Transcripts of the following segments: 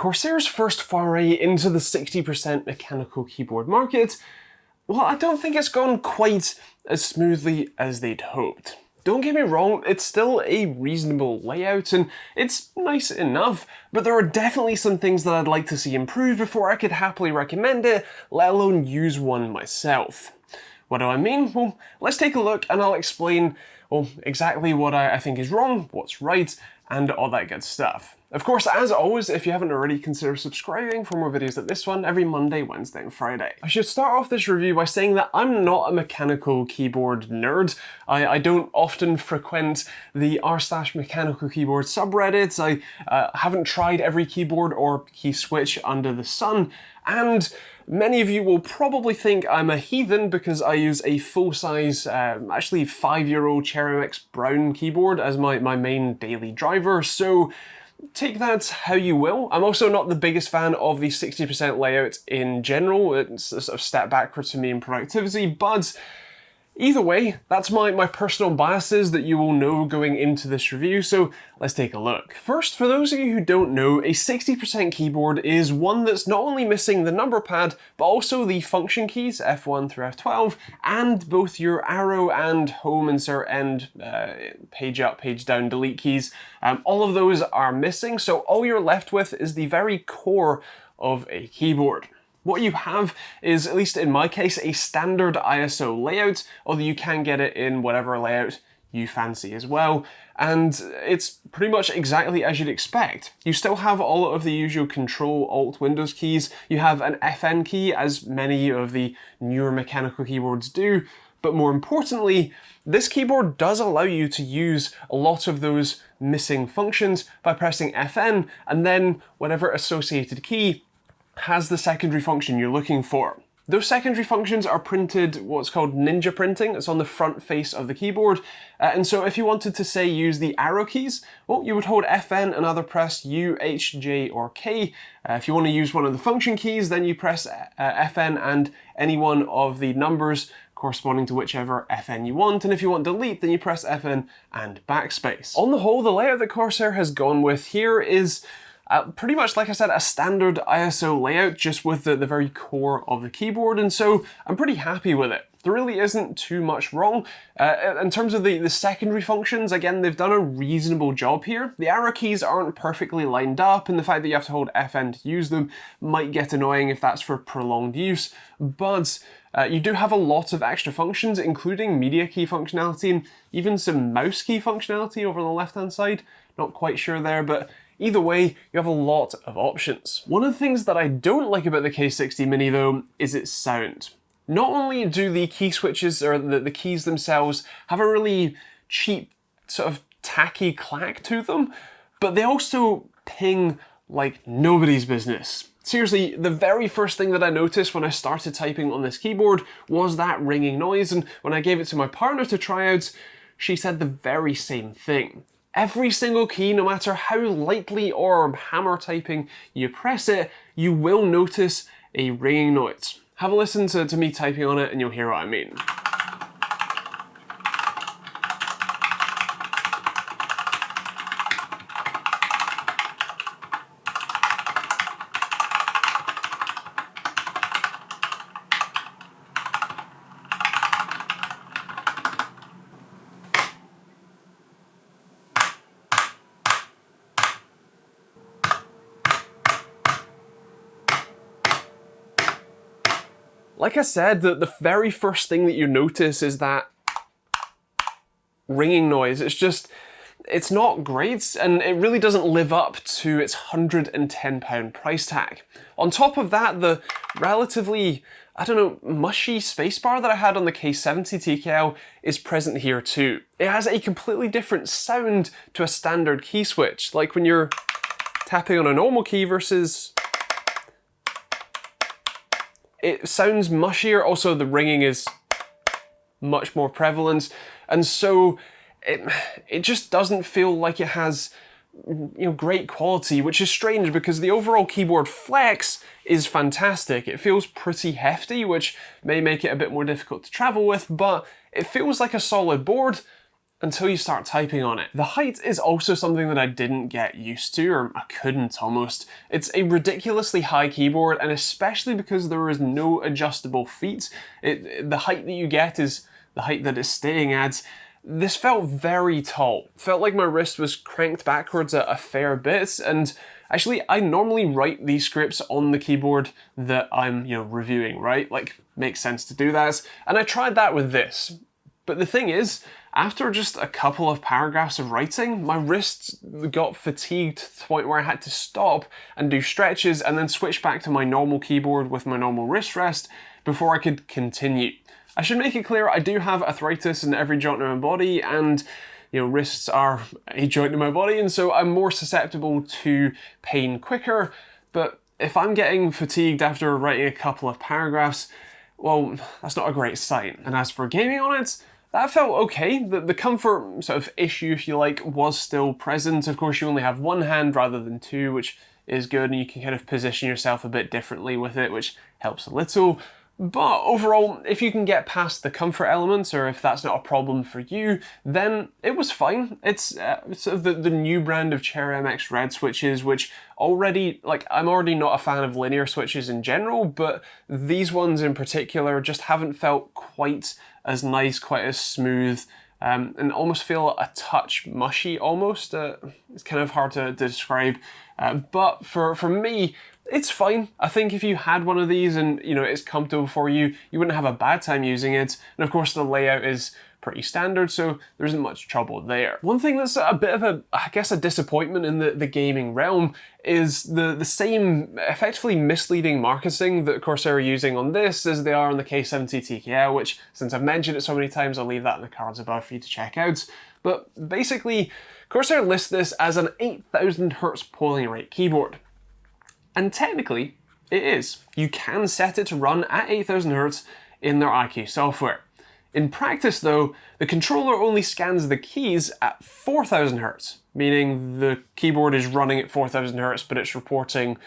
Corsair's first foray into the 60% mechanical keyboard market, well, I don't think it's gone quite as smoothly as they'd hoped. Don't get me wrong, it's still a reasonable layout and it's nice enough, but there are definitely some things that I'd like to see improved before I could happily recommend it, let alone use one myself. What do I mean? Well, let's take a look and I'll explain, well, exactly what I think is wrong, what's right, and all that good stuff. Of course, as always, if you haven't already, consider subscribing for more videos like this one every Monday, Wednesday, and Friday. I should start off this review by saying that I'm not a mechanical keyboard nerd. I don't often frequent the r/mechanical keyboard subreddits. I haven't tried every keyboard or key switch under the sun, and many of you will probably think I'm a heathen because I use a full-size, actually 5-year-old Cherry MX Brown keyboard as my main daily driver, so take that how you will. I'm also not the biggest fan of the 60% layout in general. It's a sort of step backwards for me in productivity, but either way, that's my personal biases that you will know going into this review, so let's take a look. First, for those of you who don't know, a 60% keyboard is one that's not only missing the number pad, but also the function keys, F1 through F12, and both your arrow and home, insert, end, page up, page down, delete keys. All of those are missing, so all you're left with is the very core of a keyboard. What you have is, at least in my case, a standard ISO layout, although you can get it in whatever layout you fancy as well, and it's pretty much exactly as you'd expect. You still have all of the usual Control, Alt, Windows keys, you have an FN key, as many of the newer mechanical keyboards do, but more importantly, this keyboard does allow you to use a lot of those missing functions by pressing FN, and then whatever associated key has the secondary function you're looking for. Those secondary functions are printed what's called ninja printing. It's on the front face of the keyboard. And so if you wanted to, say, use the arrow keys, well, you would hold FN and either press U, H, J, or K. If you want to use one of the function keys, then you press FN and any one of the numbers corresponding to whichever FN you want. And if you want delete, then you press FN and backspace. On the whole, the layout that Corsair has gone with here is pretty much, like I said, a standard ISO layout, just with the very core of the keyboard, and so I'm pretty happy with it. There really isn't too much wrong. In terms of the secondary functions, again, they've done a reasonable job here. The arrow keys aren't perfectly lined up, and the fact that you have to hold FN to use them might get annoying if that's for prolonged use, but you do have a lot of extra functions, including media key functionality and even some mouse key functionality over on the left-hand side. Not quite sure there, but either way, you have a lot of options. One of the things that I don't like about the K60 Mini though is its sound. Not only do the key switches or the keys themselves have a really cheap, sort of tacky clack to them, but they also ping like nobody's business. Seriously, the very first thing that I noticed when I started typing on this keyboard was that ringing noise, and when I gave it to my partner to try out, she said the very same thing. Every single key, no matter how lightly or hammer typing you press it, you will notice a ringing noise. Have a listen to me typing on it and you'll hear what I mean. Like I said, the very first thing that you notice is that ringing noise. It's not great, and it really doesn't live up to its £110 price tag. On top of that, the relatively, I don't know, mushy spacebar that I had on the K70 TKL is present here too. It has a completely different sound to a standard key switch, like when you're tapping on a normal key versus it sounds mushier. Also, the ringing is much more prevalent, and so it just doesn't feel like it has, you know, great quality, which is strange because the overall keyboard flex is fantastic. It feels pretty hefty, which may make it a bit more difficult to travel with, but it feels like a solid board, until you start typing on it. The height is also something that I didn't get used to, or I couldn't almost. It's a ridiculously high keyboard, and especially because there is no adjustable feet, the height that you get is the height that it's staying at. This felt very tall. Felt like my wrist was cranked backwards a fair bit, and actually I normally write these scripts on the keyboard that I'm, reviewing, right? Like, makes sense to do that. And I tried that with this. But the thing is, after just a couple of paragraphs of writing, my wrists got fatigued to the point where I had to stop and do stretches and then switch back to my normal keyboard with my normal wrist rest before I could continue. I should make it clear, I do have arthritis in every joint in my body, and wrists are a joint in my body, and so I'm more susceptible to pain quicker. But if I'm getting fatigued after writing a couple of paragraphs, well, that's not a great sign. And as for gaming on it, that felt okay. The comfort sort of issue, if you like, was still present. Of course, you only have one hand rather than two, which is good, and you can kind of position yourself a bit differently with it, which helps a little. But overall, if you can get past the comfort elements, or if that's not a problem for you, then it was fine. It's sort of the new brand of Cherry MX Red switches, which already, I'm already not a fan of linear switches in general, but these ones in particular just haven't felt quite as nice, quite as smooth, and almost feel a touch mushy almost. It's kind of hard to describe, but for me, it's fine. I think if you had one of these and it's comfortable for you, you wouldn't have a bad time using it. And of course the layout is pretty standard, so there isn't much trouble there. One thing that's a bit of a disappointment in the gaming realm is the same effectively misleading marketing that Corsair are using on this as they are on the K70 TKL, which, since I've mentioned it so many times, I'll leave that in the cards above for you to check out. But basically, Corsair lists this as an 8000 Hz polling rate keyboard. And technically, it is. You can set it to run at 8000 Hz in their IQ software. In practice though, the controller only scans the keys at 4000 Hz, meaning the keyboard is running at 4000 Hz, but it's reporting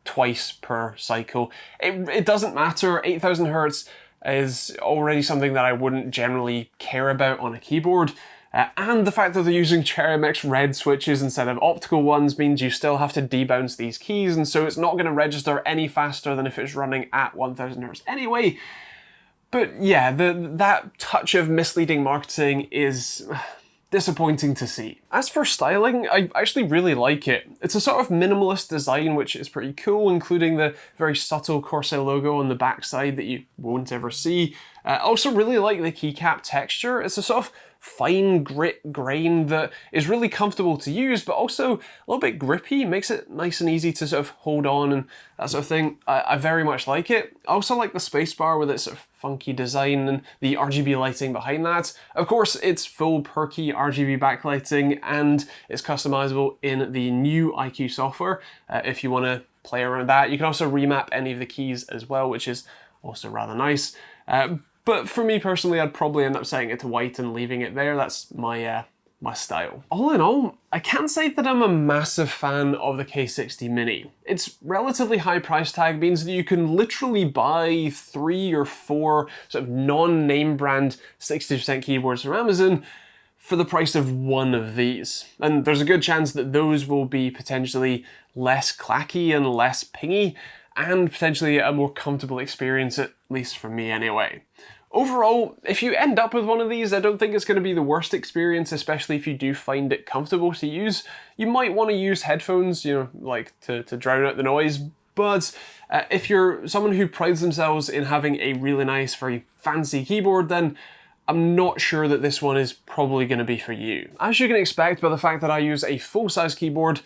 twice per cycle. It doesn't matter, 8000 Hz is already something that I wouldn't generally care about on a keyboard. And the fact that they're using Cherry MX Red switches instead of optical ones means you still have to debounce these keys, and so it's not going to register any faster than if it's running at 1000 Hz anyway. But yeah, that touch of misleading marketing is disappointing to see. As for styling, I actually really like it. It's a sort of minimalist design, which is pretty cool, including the very subtle Corsair logo on the backside that you won't ever see. I also really like the keycap texture. It's a sort of fine grit grain that is really comfortable to use, but also a little bit grippy, makes it nice and easy to sort of hold on and that sort of thing. I very much like it. I also like the spacebar with its sort of funky design and the RGB lighting behind that. Of course, it's full perky RGB backlighting, and it's customizable in the new IQ software if you want to play around with that. You can also remap any of the keys as well, which is also rather nice. But for me personally, I'd probably end up setting it to white and leaving it there. That's my style. All in all, I can't say that I'm a massive fan of the K60 Mini. Its relatively high price tag means that you can literally buy 3 or 4 sort of non-name brand 60% keyboards from Amazon for the price of one of these. And there's a good chance that those will be potentially less clacky and less pingy, and potentially a more comfortable experience, at least for me anyway. Overall, if you end up with one of these, I don't think it's going to be the worst experience, especially if you do find it comfortable to use. You might want to use headphones, to drown out the noise, but if you're someone who prides themselves in having a really nice, very fancy keyboard, then I'm not sure that this one is probably going to be for you. As you can expect by the fact that I use a full-size keyboard,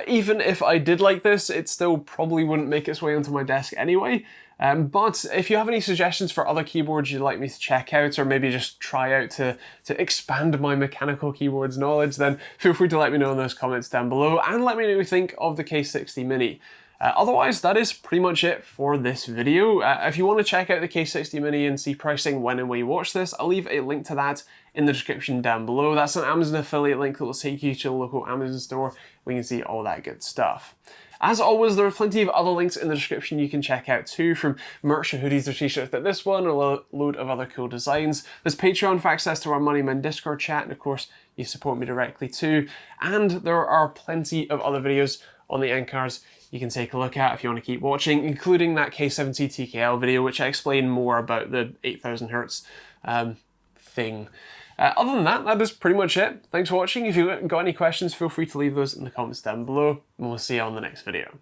even if I did like this, it still probably wouldn't make its way onto my desk anyway. But if you have any suggestions for other keyboards you'd like me to check out, or maybe just try out to expand my mechanical keyboards knowledge, then feel free to let me know in those comments down below, and let me know what you think of the K60 Mini. Otherwise, that is pretty much it for this video. If you want to check out the K60 Mini and see pricing when and where you watch this, I'll leave a link to that in the description down below. That's an Amazon affiliate link that will take you to a local Amazon store where you can see all that good stuff. As always, there are plenty of other links in the description you can check out too, from merch to hoodies or t-shirts like this one, or a load of other cool designs. There's Patreon for access to our Moneyman Discord chat, and of course, you support me directly too. And there are plenty of other videos on the end cards you can take a look at if you want to keep watching, including that K70 TKL video, which I explain more about the 8000 hertz thing. Other than that, that is pretty much it. Thanks for watching. If you've got any questions, feel free to leave those in the comments down below, and we'll see you on the next video.